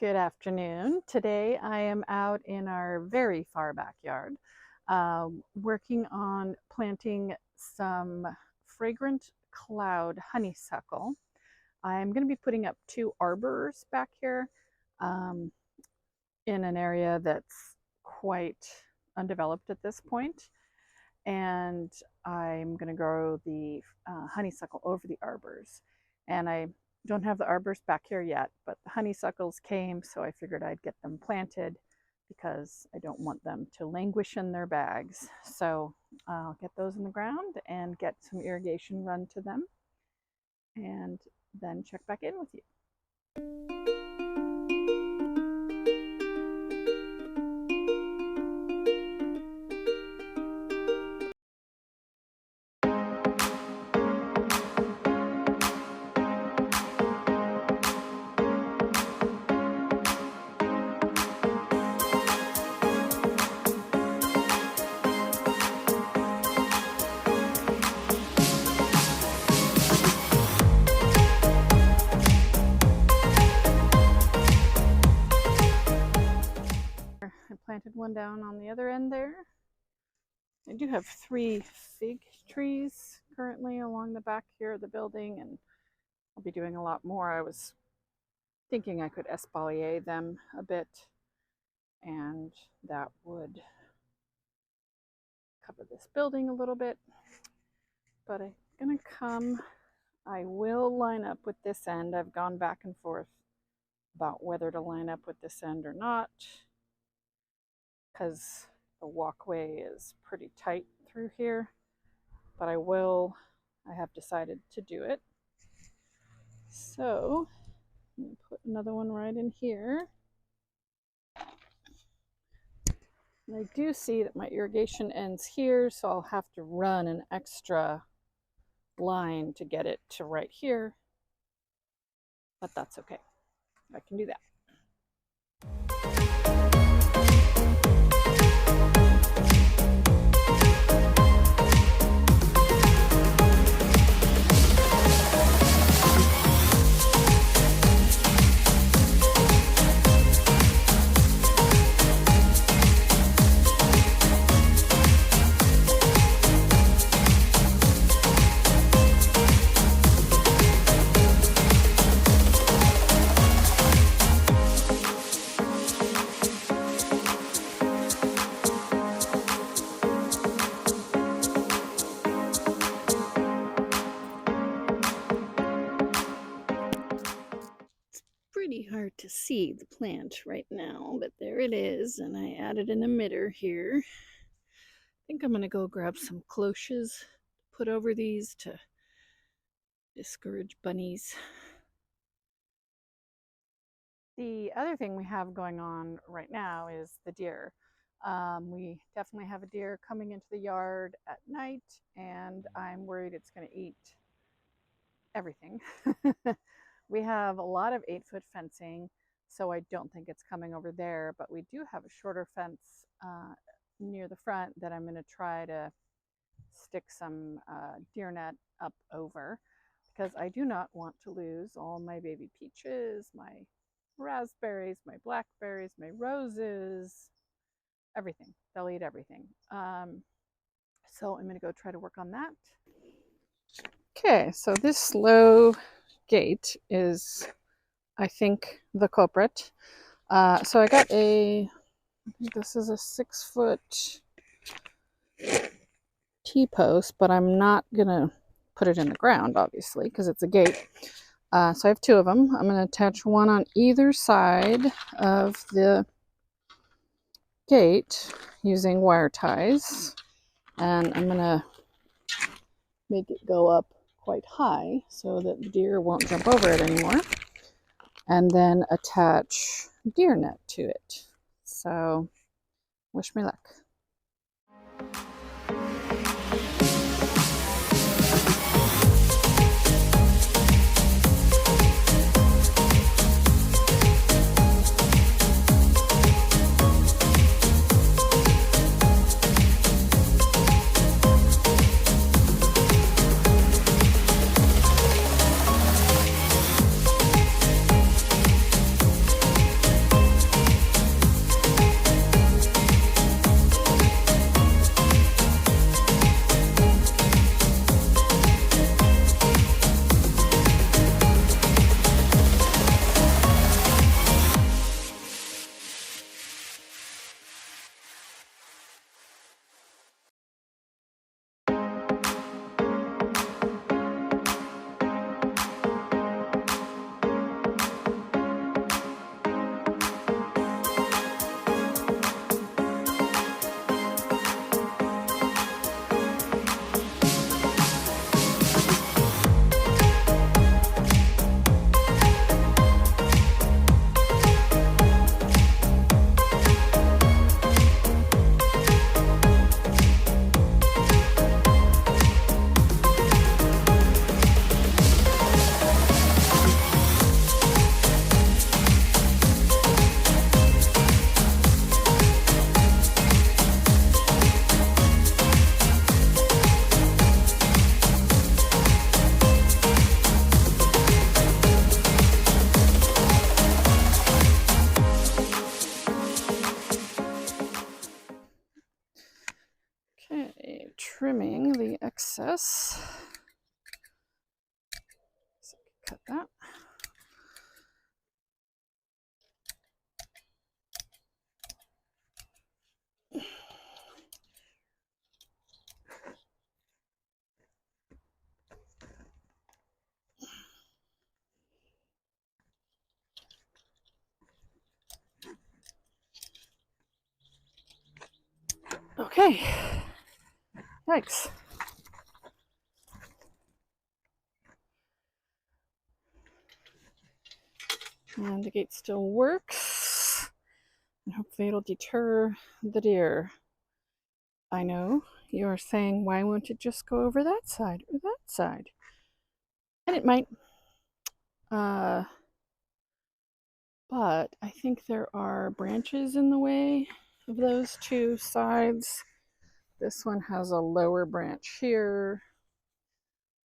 Good afternoon. Today I am out in our very far backyard working on planting some fragrant cloud honeysuckle. I'm going to be putting up 2 arbors back here um, in an area that's quite undeveloped at this point. And I'm going to grow the honeysuckle over the arbors. And I don't have the arbors back here yet, but the honeysuckles came, so I figured I'd get them planted because I don't want them to languish in their bags. So I'll get those in the ground and get some irrigation run to them and then check back in with you. Planted one down on the other end there. I do have 3 fig trees currently along the back here of the building, and I'll be doing a lot more. I was thinking I could espalier them a bit, and that would cover this building a little bit. But I'm gonna I will line up with this end. I've gone back and forth about whether to line up with this end or not, because the walkway is pretty tight through here, but I have decided to do it. So I'm going to put another one right in here. And I do see that my irrigation ends here, so I'll have to run an extra line to get it to right here, but that's okay. I can do that. Pretty hard to see the plant right now, but there it is, and I added an emitter here. I think I'm going to go grab some cloches to put over these to discourage bunnies. The other thing we have going on right now is the deer. We definitely have a deer coming into the yard at night, and I'm worried it's going to eat everything. We have a lot of 8-foot fencing, so I don't think it's coming over there, but we do have a shorter fence near the front that I'm going to try to stick some deer net up over, because I do not want to lose all my baby peaches, my raspberries, my blackberries, my roses, everything. They'll eat everything. So I'm going to go try to work on that. Okay, so this low gate is, I think, the culprit. So I got this is a 6-foot T-post, but I'm not gonna put it in the ground, obviously, because it's a gate. So I have 2 of them. I'm gonna attach one on either side of the gate using wire ties, and I'm gonna make it go up quite high so that the deer won't jump over it anymore, and then attach deer net to it. So wish me luck. trimming the excess. So cut that. Okay. Yikes. And the gate still works. And hopefully it'll deter the deer. I know you're saying, why won't it just go over that side or that side? And it might. But I think there are branches in the way of those two sides. This one has a lower branch here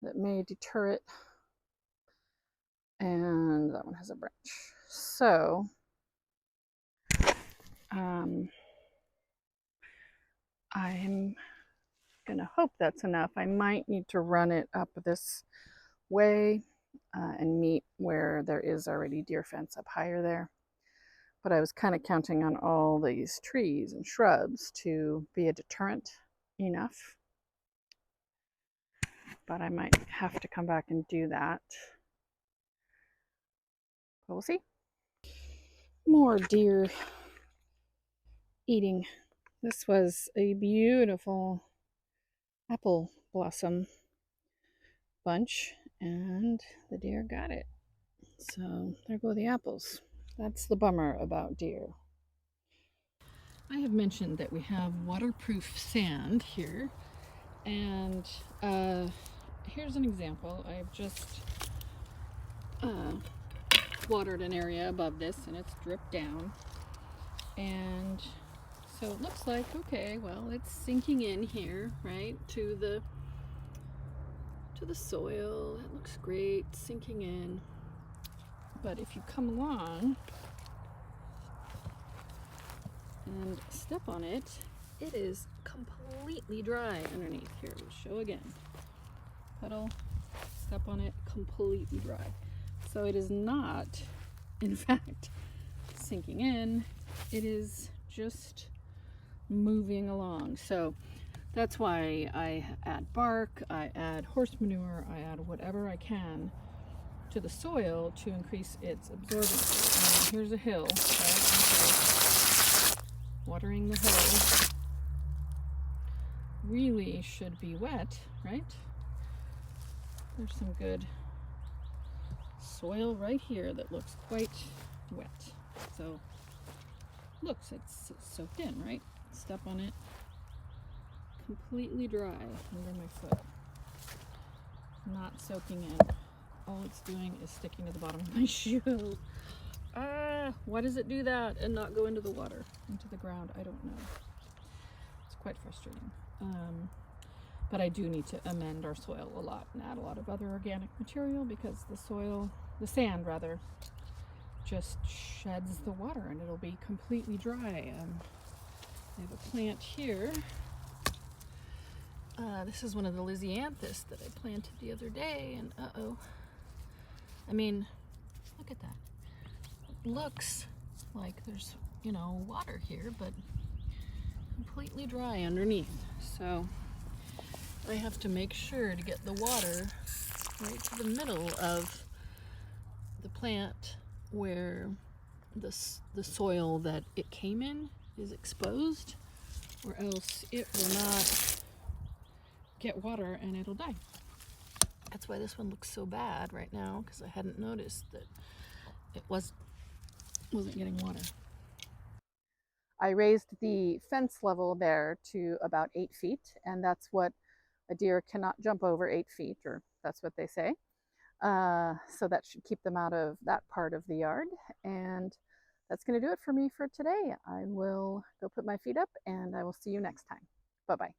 that may deter it. And that one has a branch. So, I'm gonna hope that's enough. I might need to run it up this way and meet where there is already deer fence up higher there. But I was kind of counting on all these trees and shrubs to be a deterrent enough. But I might have to come back and do that. But we'll see. More deer eating. This was a beautiful apple blossom bunch, and the deer got it. So there go the apples. That's the bummer about deer. I have mentioned that we have waterproof sand here, and here's an example. I've just watered an area above this, and it's dripped down, and so it looks like, okay, well, it's sinking in here, right, to the soil. It looks great, sinking in. But if you come along and step on it, it is completely dry underneath. Here, we'll show again. Pedal, step on it, completely dry. So it is not, in fact, sinking in. It is just moving along. So that's why I add bark, I add horse manure, I add whatever I can to the soil to increase its absorbency. And here's a hill, right? So watering the hill really should be wet, right? There's some good soil right here that looks quite wet. So looks, it's soaked in, right? Step on it, completely dry under my foot, not soaking in. All it's doing is sticking to the bottom of my shoe. Why does it do that and not go into the water, into the ground? I don't know. It's quite frustrating. But I do need to amend our soil a lot and add a lot of other organic material, because the sand rather, just sheds the water and it'll be completely dry. I have a plant here. This is one of the Lysianthus that I planted the other day, and I mean, look at that. It looks like there's, water here, but completely dry underneath. So I have to make sure to get the water right to the middle of the plant where the soil that it came in is exposed, or else it will not get water and it'll die. That's why this one looks so bad right now, because I hadn't noticed that it wasn't getting water. I raised the fence level there to about 8 feet, and that's what a deer cannot jump over 8 feet, or that's what they say. So that should keep them out of that part of the yard. And that's going to do it for me for today. I will go put my feet up, and I will see you next time. Bye-bye.